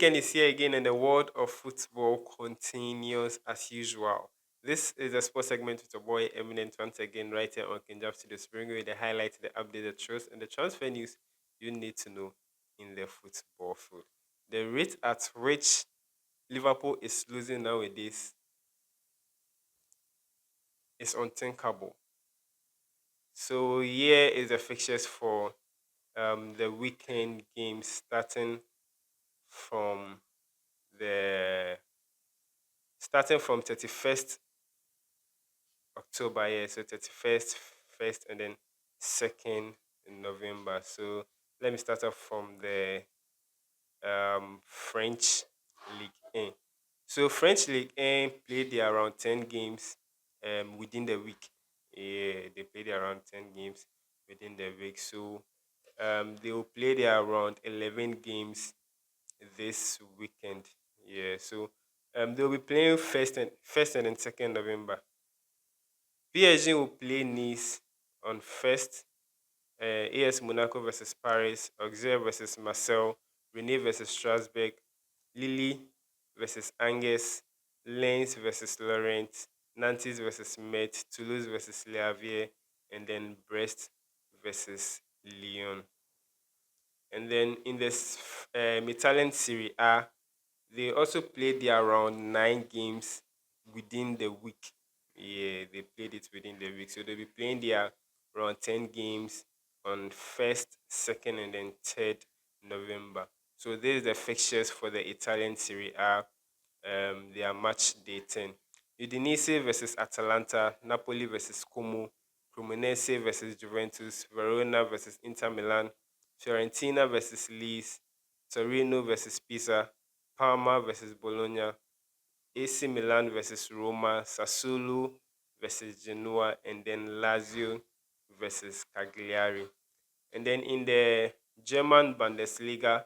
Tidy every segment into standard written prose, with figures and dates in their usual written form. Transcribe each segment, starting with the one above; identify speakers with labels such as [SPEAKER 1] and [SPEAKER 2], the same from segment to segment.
[SPEAKER 1] weekend is here again, and the world of football continues as usual. This is a sports segment with your boy Eminent once again, right here on Kinjab Studios, bringing you the highlights, the update, the truth, and the transfer news you need to know in the football field. The rate at which Liverpool is losing nowadays is unthinkable. So here is the fixtures for the weekend games starting from the 31st October, yeah. So 31st, 1st, and then 2nd November. So let me start off from the French League 1. So French League 1 played their around 10 games within the week. Yeah, they played their around 10 games within the week. So they will play their around 11 games this weekend. Yeah, so they'll be playing first and then 2nd November. PSG will play Nice on first, AS Monaco versus Paris, Auxerre versus Marseille, Rennes versus Strasbourg, Lille versus Angers, Lens versus Lorient, Nantes versus Metz, Toulouse versus Le Havre, and then Brest versus Lyon. And then in the Italian Serie A, they also played their around 9 games within the week. Yeah, they played it within the week. So they'll be playing their around 10 games on 1st, 2nd, and then 3rd November. So this is the fixtures for the Italian Serie A. Their match day 10. Udinese versus Atalanta, Napoli versus Como, Cremonese versus Juventus, Verona versus Inter Milan, Fiorentina versus Leeds, Torino versus Pisa, Parma versus Bologna, AC Milan versus Roma, Sassuolo versus Genoa, and then Lazio versus Cagliari. And then in the German Bundesliga,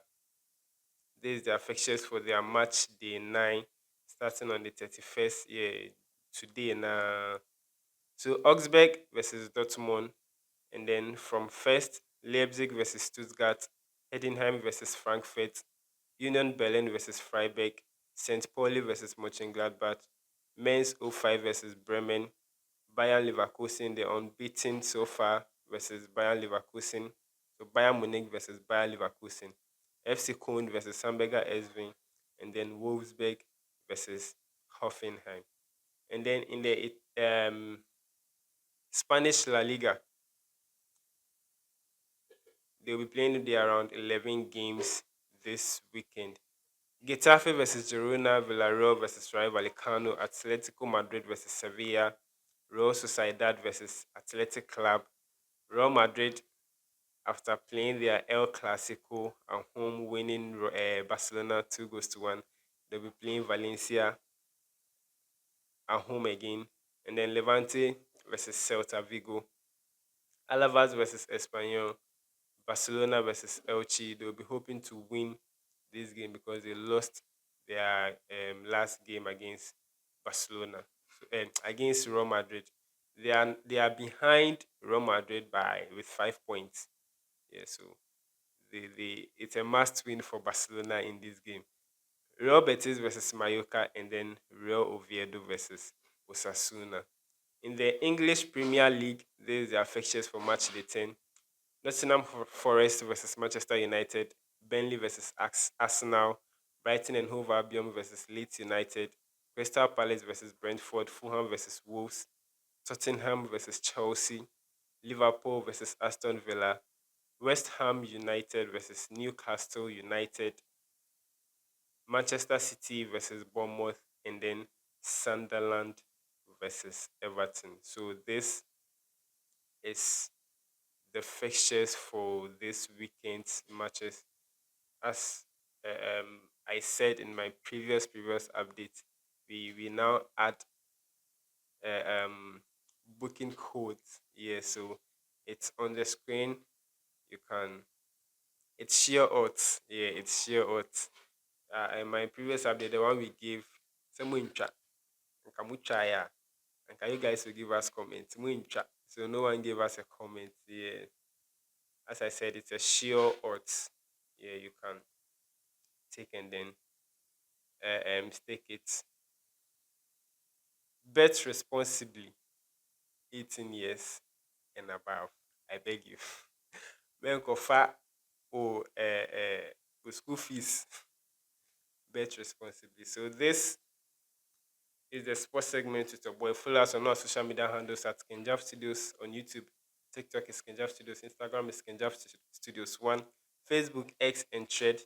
[SPEAKER 1] this is their fixtures for their match day 9, starting on the 31st. Yeah, today now. So Augsburg versus Dortmund, and then from first, Leipzig versus Stuttgart, Heidenheim versus Frankfurt, Union Berlin versus Freiburg, St. Pauli versus Mönchengladbach, Mainz 05 versus Bremen, Bayern Leverkusen, the unbeaten so far, versus Bayern Leverkusen. So Bayern Munich versus Bayern Leverkusen, FC Köln versus Hamburger SV, and then Wolfsburg versus Hoffenheim. And then in the Spanish La Liga, they'll be playing the around 11 games this weekend. Getafe versus Girona, Villarreal versus Rayo Vallecano, Atletico Madrid versus Sevilla, Real Sociedad versus Athletic Club, Real Madrid after playing their El Clasico and home winning Barcelona 2 goals to 1. They'll be playing Valencia at home again, and then Levante versus Celta Vigo, Alavas versus Espanyol, Barcelona versus Elche. They'll be hoping to win this game because they lost their last game against Barcelona, against Real Madrid. They are behind Real Madrid by with 5 points. Yeah, so it's a must win for Barcelona in this game. Real Betis versus Mallorca, and then Real Oviedo versus Osasuna. In the English Premier League, there's the fixtures for match day 10. Nottingham Forest versus Manchester United, Burnley versus Arsenal, Brighton and Hove Albion versus Leeds United, Crystal Palace versus Brentford, Fulham versus Wolves, Tottenham versus Chelsea, Liverpool versus Aston Villa, West Ham United versus Newcastle United, Manchester City versus Bournemouth, and then Sunderland versus Everton. So this is the fixtures for this weekend's matches. As I said in my previous update, we now add booking codes. Yeah, so it's on the screen. You can. It's sheer odds. Yeah, it's sheer odds. In my previous update, the one we gave, someone chat, and can you guys will give us comments? So no one gave us a comment. Yeah, as I said, it's a sheer odds. Yeah, you can take and then mistake it. Bet responsibly, 18 years and above. I beg you. Men kofa or school fees. Bet responsibly. So this is the sports segment with your boy. Follow us on our social media handles at Kenjaf Studios on YouTube. TikTok is Kenjaf Studios. Instagram is Kenjaf Studios 1. Facebook, X, and Thread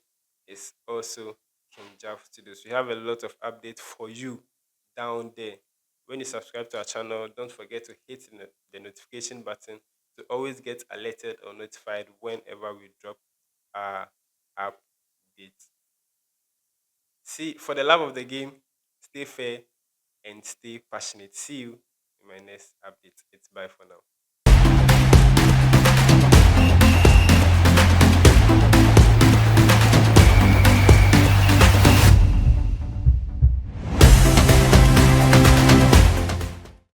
[SPEAKER 1] is also Kenjaf Studios. We have a lot of updates for you down there. When you subscribe to our channel, don't forget to hit the notification button to always get alerted or notified whenever we drop our update. See, for the love of the game, stay fair and stay passionate. See you in my next update. It's bye for now.